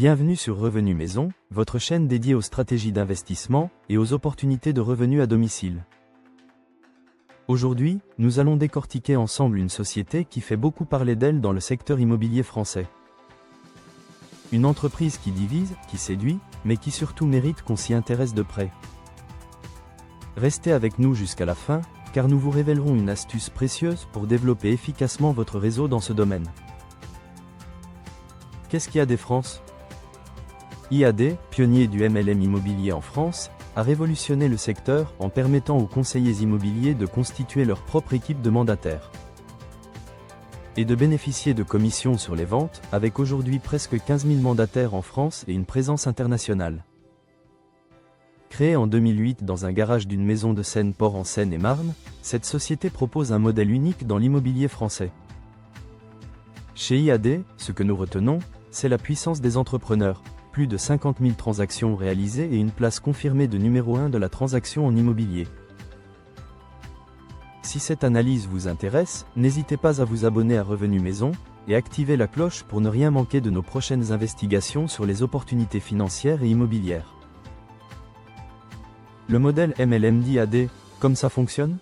Bienvenue sur Revenu Maison, votre chaîne dédiée aux stratégies d'investissement et aux opportunités de revenus à domicile. Aujourd'hui, nous allons décortiquer ensemble une société qui fait beaucoup parler d'elle dans le secteur immobilier français. Une entreprise qui divise, qui séduit, mais qui surtout mérite qu'on s'y intéresse de près. Restez avec nous jusqu'à la fin, car nous vous révélerons une astuce précieuse pour développer efficacement votre réseau dans ce domaine. Qu'est-ce qu'IAD France ? IAD, pionnier du MLM immobilier en France, a révolutionné le secteur en permettant aux conseillers immobiliers de constituer leur propre équipe de mandataires et de bénéficier de commissions sur les ventes, avec aujourd'hui presque 15 000 mandataires en France et une présence internationale. Créée en 2008 dans un garage d'une maison de Seine-Port en Seine-et-Marne, cette société propose un modèle unique dans l'immobilier français. Chez IAD, ce que nous retenons, c'est la puissance des entrepreneurs. Plus de 50 000 transactions réalisées et une place confirmée de numéro 1 de la transaction en immobilier. Si cette analyse vous intéresse, n'hésitez pas à vous abonner à Revenu Maison et activer la cloche pour ne rien manquer de nos prochaines investigations sur les opportunités financières et immobilières. Le modèle MLM d'IAD, comme ça fonctionne ?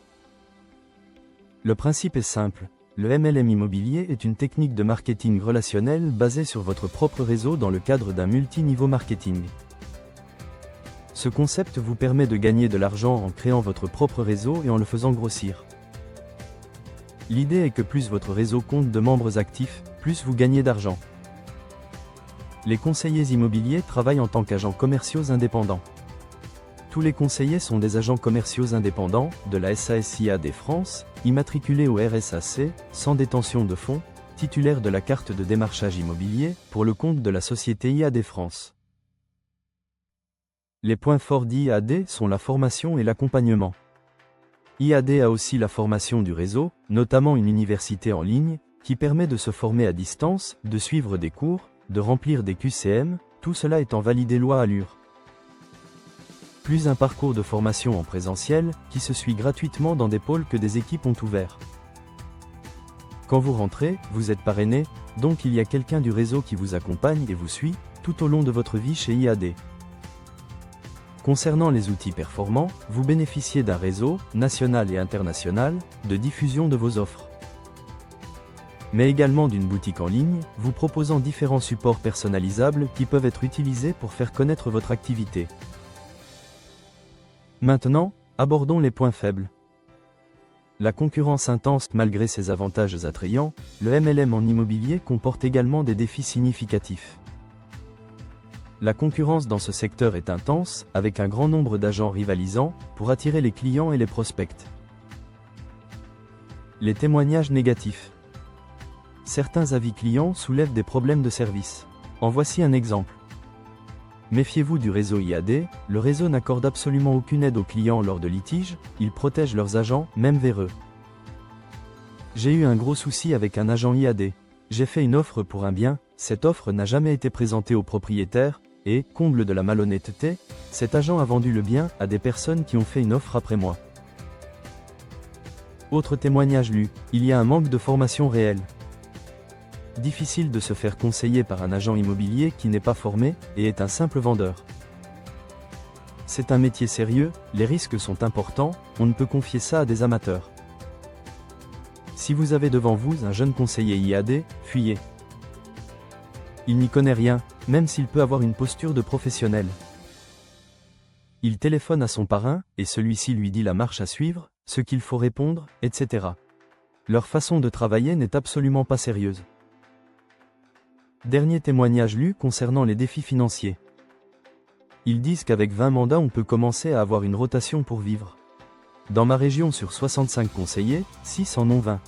Le principe est simple. Le MLM immobilier est une technique de marketing relationnel basée sur votre propre réseau dans le cadre d'un multi-niveau marketing. Ce concept vous permet de gagner de l'argent en créant votre propre réseau et en le faisant grossir. L'idée est que plus votre réseau compte de membres actifs, plus vous gagnez d'argent. Les conseillers immobiliers travaillent en tant qu'agents commerciaux indépendants. Tous les conseillers sont des agents commerciaux indépendants, de la SAS IAD France, immatriculés au RSAC, sans détention de fonds, titulaires de la carte de démarchage immobilier, pour le compte de la société IAD France. Les points forts d'IAD sont la formation et l'accompagnement. IAD a aussi la formation du réseau, notamment une université en ligne, qui permet de se former à distance, de suivre des cours, de remplir des QCM, tout cela étant validé loi Allure. Plus un parcours de formation en présentiel, qui se suit gratuitement dans des pôles que des équipes ont ouverts. Quand vous rentrez, vous êtes parrainé, donc il y a quelqu'un du réseau qui vous accompagne et vous suit, tout au long de votre vie chez IAD. Concernant les outils performants, vous bénéficiez d'un réseau, national et international, de diffusion de vos offres. Mais également d'une boutique en ligne, vous proposant différents supports personnalisables qui peuvent être utilisés pour faire connaître votre activité. Maintenant, abordons les points faibles. La concurrence intense. Malgré ses avantages attrayants, le MLM en immobilier comporte également des défis significatifs. La concurrence dans ce secteur est intense, avec un grand nombre d'agents rivalisants, pour attirer les clients et les prospects. Les témoignages négatifs. Certains avis clients soulèvent des problèmes de service. En voici un exemple. Méfiez-vous du réseau IAD, le réseau n'accorde absolument aucune aide aux clients lors de litiges, ils protègent leurs agents, même véreux. J'ai eu un gros souci avec un agent IAD. J'ai fait une offre pour un bien, cette offre n'a jamais été présentée au propriétaire, et, comble de la malhonnêteté, cet agent a vendu le bien à des personnes qui ont fait une offre après moi. Autre témoignage lu, il y a un manque de formation réelle. Difficile de se faire conseiller par un agent immobilier qui n'est pas formé et est un simple vendeur. C'est un métier sérieux, les risques sont importants, on ne peut confier ça à des amateurs. Si vous avez devant vous un jeune conseiller IAD, fuyez. Il n'y connaît rien, même s'il peut avoir une posture de professionnel. Il téléphone à son parrain, et celui-ci lui dit la marche à suivre, ce qu'il faut répondre, etc. Leur façon de travailler n'est absolument pas sérieuse. Dernier témoignage lu concernant les défis financiers. Ils disent qu'avec 20 mandats on peut commencer à avoir une rotation pour vivre. Dans ma région sur 65 conseillers, 6 en ont 20.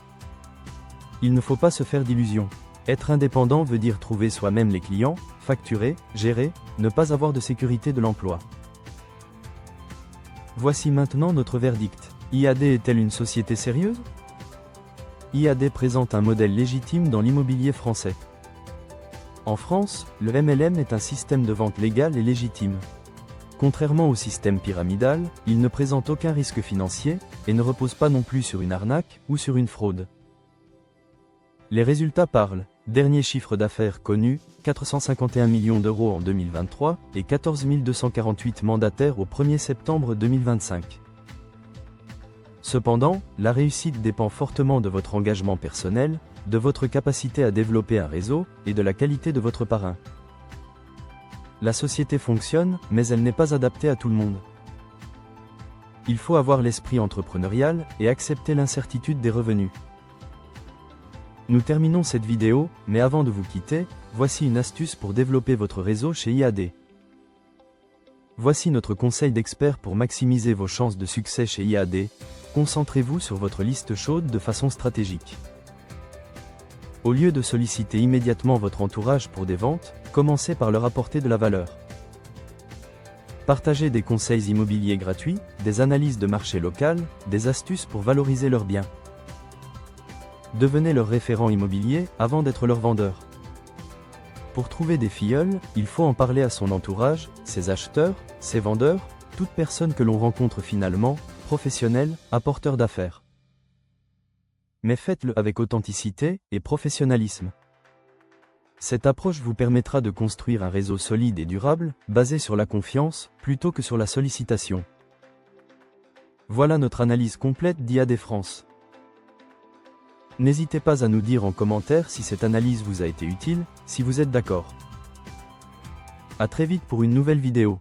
Il ne faut pas se faire d'illusions. Être indépendant veut dire trouver soi-même les clients, facturer, gérer, ne pas avoir de sécurité de l'emploi. Voici maintenant notre verdict. IAD est-elle une société sérieuse ? IAD présente un modèle légitime dans l'immobilier français. En France, le MLM est un système de vente légal et légitime. Contrairement au système pyramidal, il ne présente aucun risque financier, et ne repose pas non plus sur une arnaque ou sur une fraude. Les résultats parlent. Dernier chiffre d'affaires connu, 451 millions d'euros en 2023 et 14 248 mandataires au 1er septembre 2025. Cependant, la réussite dépend fortement de votre engagement personnel, de votre capacité à développer un réseau et de la qualité de votre parrain. La société fonctionne, mais elle n'est pas adaptée à tout le monde. Il faut avoir l'esprit entrepreneurial et accepter l'incertitude des revenus. Nous terminons cette vidéo, mais avant de vous quitter, voici une astuce pour développer votre réseau chez IAD. Voici notre conseil d'expert pour maximiser vos chances de succès chez IAD. Concentrez-vous sur votre liste chaude de façon stratégique. Au lieu de solliciter immédiatement votre entourage pour des ventes, commencez par leur apporter de la valeur. Partagez des conseils immobiliers gratuits, des analyses de marché local, des astuces pour valoriser leurs biens. Devenez leur référent immobilier avant d'être leur vendeur. Pour trouver des filleuls, il faut en parler à son entourage, ses acheteurs, ses vendeurs, toute personne que l'on rencontre finalement, professionnel, apporteur d'affaires. Mais faites-le avec authenticité et professionnalisme. Cette approche vous permettra de construire un réseau solide et durable, basé sur la confiance, plutôt que sur la sollicitation. Voilà notre analyse complète d'IAD France. N'hésitez pas à nous dire en commentaire si cette analyse vous a été utile, si vous êtes d'accord. À très vite pour une nouvelle vidéo.